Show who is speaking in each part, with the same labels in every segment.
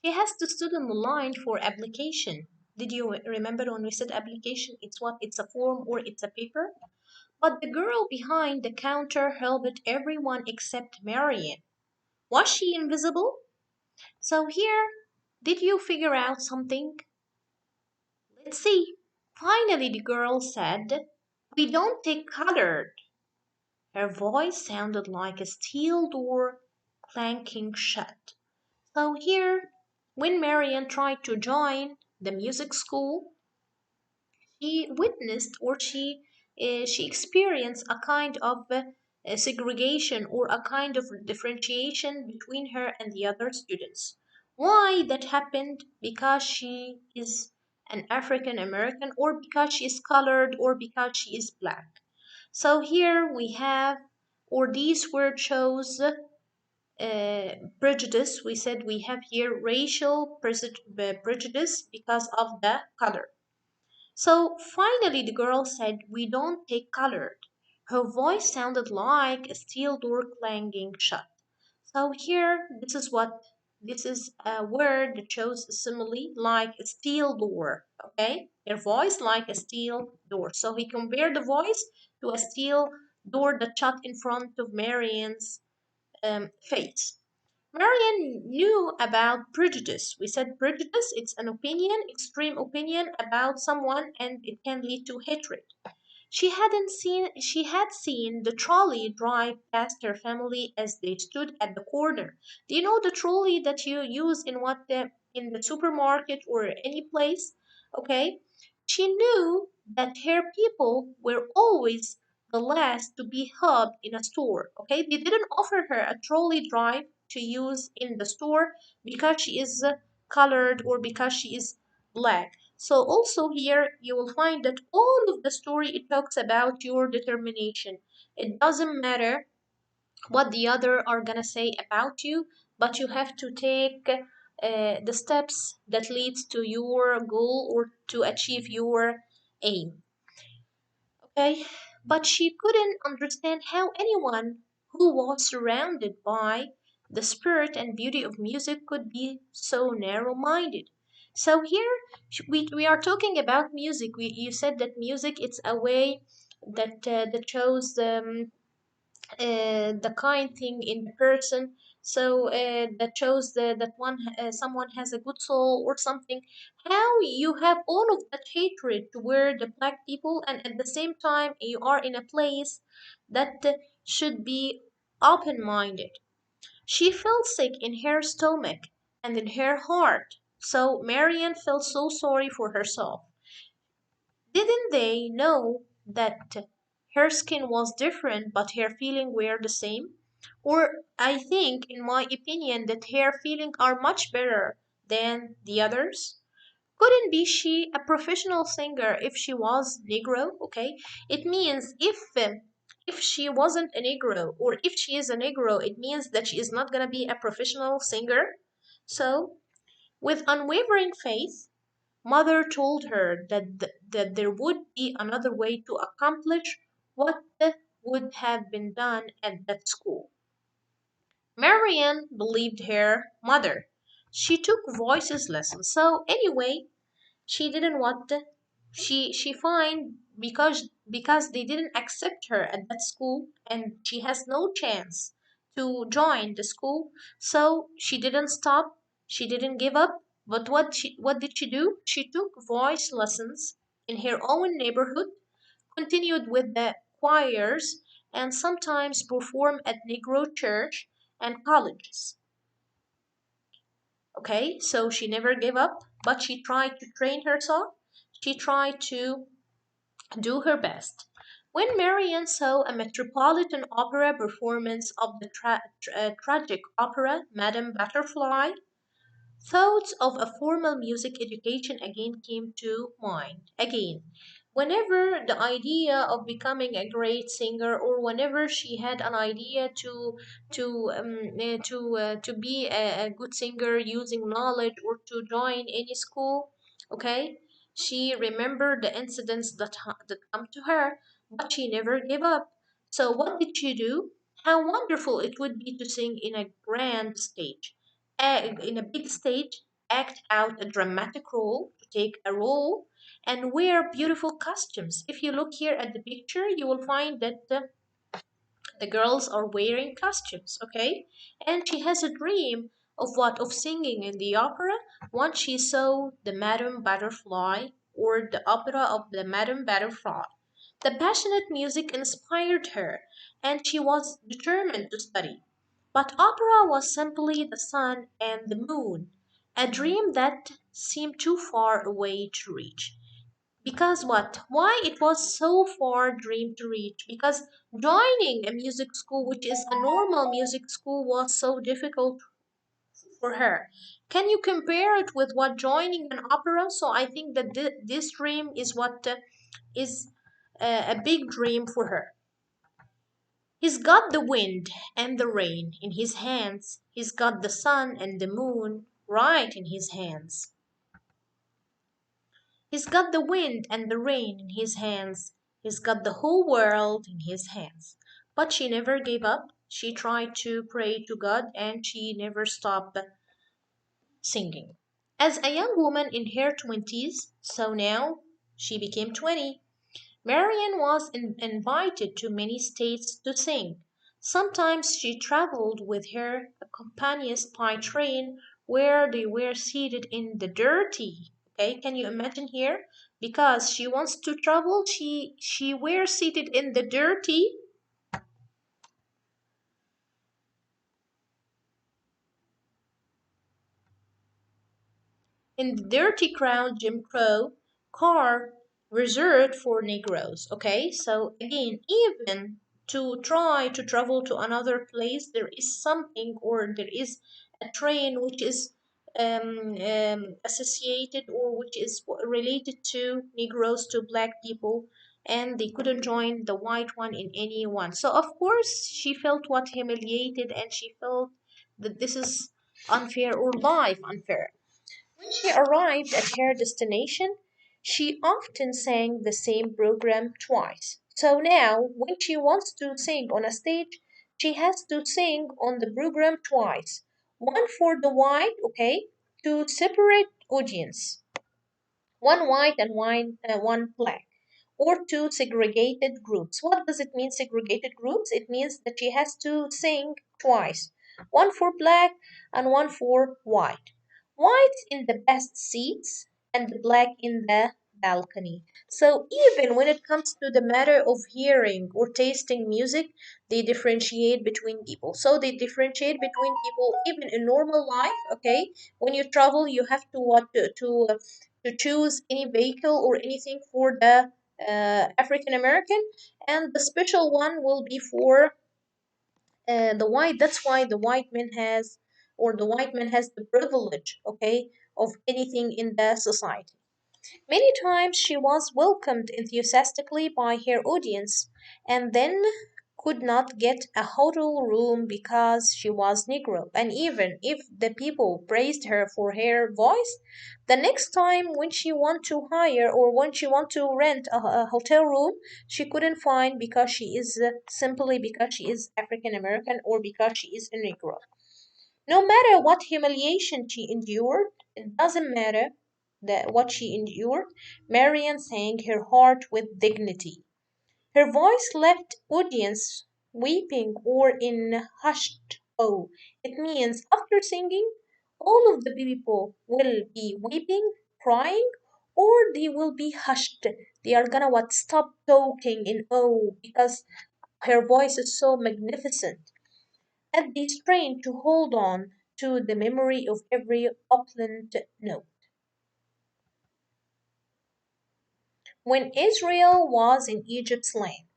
Speaker 1: She has to stood on the line for application. Did you remember when we said application? It's what? It's a form or it's a paper? But the girl behind the counter helped everyone except Marian. Was she invisible? So here, did you figure out something? Let's see. Finally, the girl said, "We don't take colored." Her voice sounded like a steel door clanking shut. So here, when Marian tried to join the music school, she witnessed or she experienced a kind of segregation or a kind of differentiation between her and the other students. Why that happened? Because she is an African American, or because she is colored, or because she is black. So here we have, or these word shows prejudice. We said we have here racial prejudice because of the color. So finally, the girl said, "We don't take colored." Her voice sounded like a steel door clanging shut. So here, this is a word that shows a simile like a steel door. Okay, her voice like a steel door. So he compared the voice to a steel door that shut in front of Marian's face. Marian knew about prejudice. We said prejudice, it's an opinion, extreme opinion about someone, and it can lead to hatred. She had seen the trolley drive past her family as they stood at the corner. Do you know the trolley that you use in the supermarket or any place? Okay. She knew that her people were always the last to be helped in a store. Okay. They didn't offer her a trolley drive to use in the store because she is colored or because she is black. So also here you will find that all of the story it talks about your determination. It doesn't matter what the other are gonna say about you, but you have to take the steps that leads to your goal or to achieve your aim. Okay, but she couldn't understand how anyone who was surrounded by the spirit and beauty of music could be so narrow minded. So here we are talking about music. You said that music it's a way that shows the kind thing in the person. So that shows that someone has a good soul or something. How you have all of that hatred toward the black people, and at the same time you are in a place that should be open-minded. She felt sick in her stomach and in her heart. So Marian felt so sorry for herself. Didn't they know that her skin was different but her feelings were the same? Or I think, in my opinion, that her feelings are much better than the others. Couldn't be she a professional singer if she was Negro? Okay, it means if she wasn't a Negro or if she is a Negro, it means that she is not gonna be a professional singer. So, with unwavering faith, Mother told her that there would be another way to accomplish what would have been done at that school. Marian believed her mother. She took voices lessons. So anyway, she didn't want to, she find because they didn't accept her at that school and she has no chance to join the school, so she didn't stop, she didn't give up. But what did she do? She took voice lessons in her own neighborhood, continued with the choirs, and sometimes performed at negro church and colleges. Okay, so she never gave up, but she tried to train herself. She tried to do her best. When Marian saw a Metropolitan Opera performance of the tragic opera Madame Butterfly, thoughts of a formal music education again came to mind. Again, whenever the idea of becoming a great singer, or whenever she had an idea to be a good singer using knowledge or to join any school, okay, she remembered the incidents that come to her, but she never gave up. So what did she do? How wonderful it would be to sing in a grand stage, in a big stage, act out a dramatic role, to take a role, and wear beautiful costumes. If you look here at the picture, you will find that the girls are wearing costumes, okay? And she has a dream of what? Of singing in the opera. Once she saw the Madame Butterfly, or the opera of the Madame Butterfly. The passionate music inspired her, and she was determined to study. But opera was simply the sun and the moon, a dream that seemed too far away to reach. Because what? Why it was so far dream to reach? Because joining a music school, which is a normal music school, was so difficult for her. Can you compare it with what joining an opera? So I think that this dream is what is a big dream for her. He's got the wind and the rain in his hands. He's got the sun and the moon right in his hands. He's got the wind and the rain in his hands. He's got the whole world in his hands. But she never gave up. She tried to pray to God and she never stopped singing. As a young woman in her 20s, so now she became 20, Marian was invited to many states to sing. Sometimes she traveled with her companions by train where they were seated in the dirty. Okay, can you imagine here? Because she wants to travel, she were seated in the dirty crowd Jim Crow car reserved for Negroes. Okay, so again, even to try to travel to another place, there is something or there is a train which is associated or which is related to Negroes, to black people, and they couldn't join the white one in any one. So, of course, she felt what humiliated and she felt that this is unfair or life unfair. When she arrived at her destination, she often sang the same program twice. So now, when she wants to sing on a stage, she has to sing on the program twice. One for the white, okay, to separate audience. One white and one black, or two segregated groups. What does it mean, segregated groups? It means that she has to sing twice, one for black and one for white. White in the best seats and the black in the balcony. So even when it comes to the matter of hearing or tasting music, they differentiate between people. So they differentiate between people even in normal life. Okay, when you travel, you have to what to choose any vehicle or anything for the African American, and the special one will be for the white. That's why the white man has, or the white man has the privilege, okay, of anything in the society. Many times she was welcomed enthusiastically by her audience and then could not get a hotel room because she was Negro. And even if the people praised her for her voice, the next time when she want to hire or when she want to rent a hotel room, she couldn't find because she is simply because she is African American or because she is a Negro. No matter what humiliation she endured, it doesn't matter that what she endured, Marian sang her heart with dignity. Her voice left audience weeping or in hushed awe. It means after singing, all of the people will be weeping, crying, or they will be hushed. They are gonna what stop talking in awe because her voice is so magnificent, and they strain to hold on to the memory of every upland note. When Israel was in Egypt's land,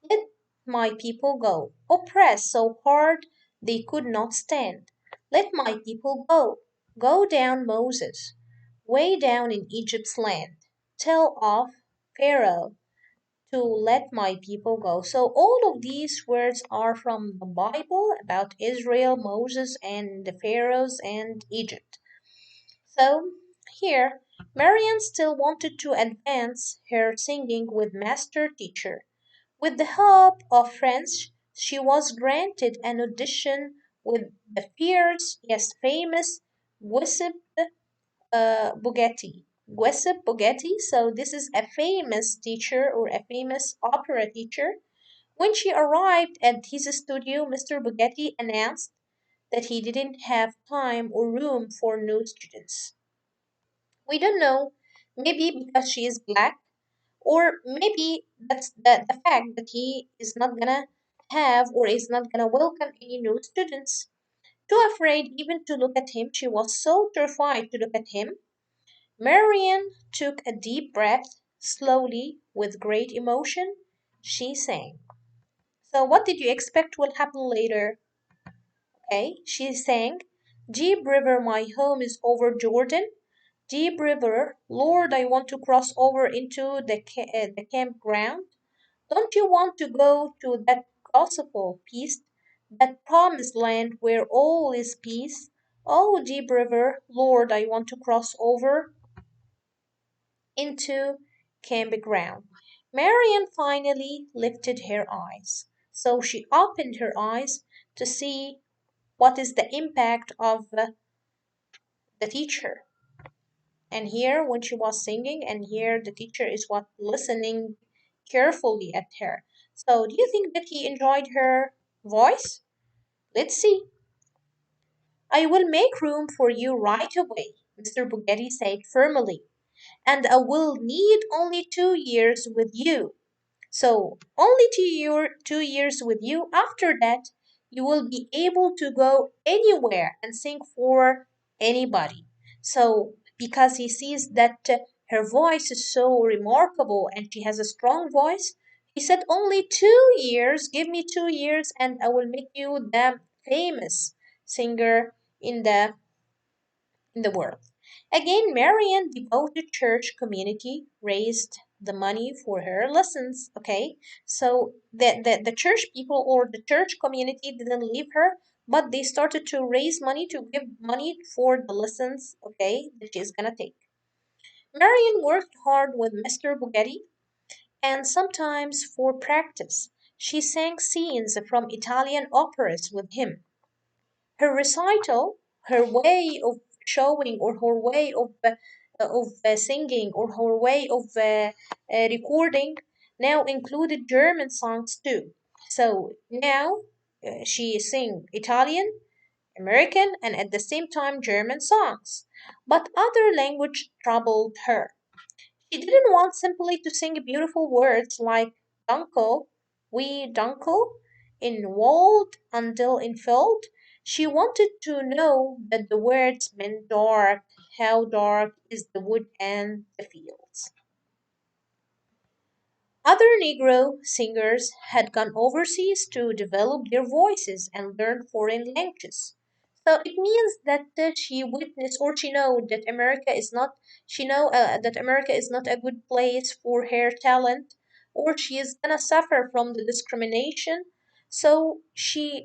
Speaker 1: let my people go, oppressed so hard they could not stand. Let my people go. Go down, Moses, way down in Egypt's land. Tell of Pharaoh to let my people go. So all of these words are from the Bible about Israel, Moses, and the Pharaohs and Egypt. So here, Marian still wanted to advance her singing with master teacher. With the help of friends, she was granted an audition with the fierce, yes, famous Giuseppe Bugatti. Giuseppe Bugatti. So this is a famous teacher or a famous opera teacher. When she arrived at his studio, Mr. Bugatti announced that he didn't have time or room for new students. We don't know, maybe because she is black, or maybe that's the fact that he is not gonna have or is not gonna welcome any new students. Too afraid even to look at him, she was so terrified to look at him. Marian took a deep breath. Slowly, with great emotion, she sang. So, what did you expect will happen later? Okay, she sang, Deep river, my home is over Jordan. Deep river, Lord, I want to cross over into the campground. Don't you want to go to that gospel peace, that promised land where all is peace? Oh, deep river, Lord, I want to cross over into campground. Marian finally lifted her eyes. So she opened her eyes to see what is the impact of the teacher. And here, when she was singing, and here the teacher is what listening carefully at her. So, do you think that he enjoyed her voice? Let's see. I will make room for you right away, Mr. Bugatti said firmly, and I will need only 2 years with you. So, only 2 years with you. After that, you will be able to go anywhere and sing for anybody. So, because he sees that her voice is so remarkable and she has a strong voice, he said, Only 2 years, give me 2 years, and I will make you the famous singer in the world. Again, Marian devoted church community raised the money for her lessons. Okay, so the church people or the church community didn't leave her, but they started to raise money to give money for the lessons. Okay, that she's gonna take. Marian worked hard with Mr. Bugatti and sometimes for practice. She sang scenes from Italian operas with him. Her recital, her way of showing, or her way of singing, or her way of recording, now included German songs too. So now she sing Italian, American, and at the same time German songs. But other language troubled her. She didn't want simply to sing beautiful words like Danko, wie Danko, in Wald until in Feld. She wanted to know that the words meant dark, how dark is the wood and the fields. Other Negro singers had gone overseas to develop their voices and learn foreign languages. So it means that she witnessed or she know that America is not a good place for her talent, or she is gonna suffer from the discrimination. So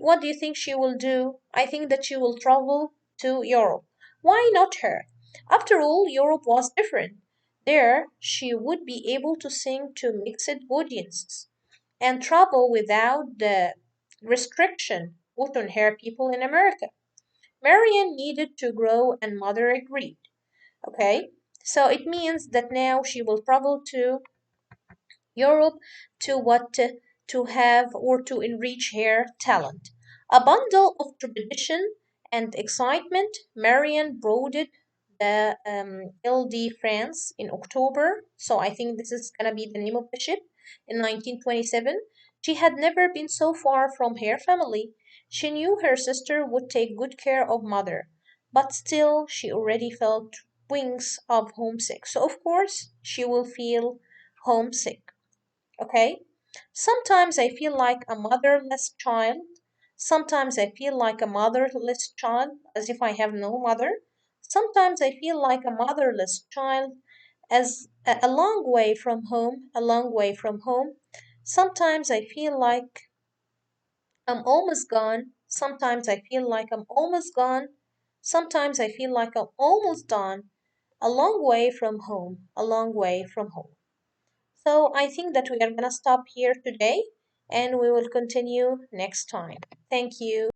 Speaker 1: what do you think she will do? I think that she will travel to Europe. Why not her? After all, Europe was different. There, she would be able to sing to mixed audiences and travel without the restriction put on her people in America. Marian needed to grow, and mother agreed. Okay, so it means that now she will travel to Europe to to have or to enrich her talent. A bundle of tradition and excitement, Marian boarded the LD France in October. So I think this is gonna be the name of the ship in 1927. She had never been so far from her family. She knew her sister would take good care of mother, but still she already felt wings of homesick. So of course she will feel homesick. Okay? Sometimes I feel like a motherless child. Sometimes I feel like a motherless child, as if I have no mother. Sometimes I feel like a motherless child, as a long way from home, a long way from home. Sometimes I feel like I'm almost gone. Sometimes I feel like I'm almost gone. Sometimes I feel like I'm almost done. A long way from home, a long way from home. So I think that we are going to stop here today and we will continue next time. Thank you.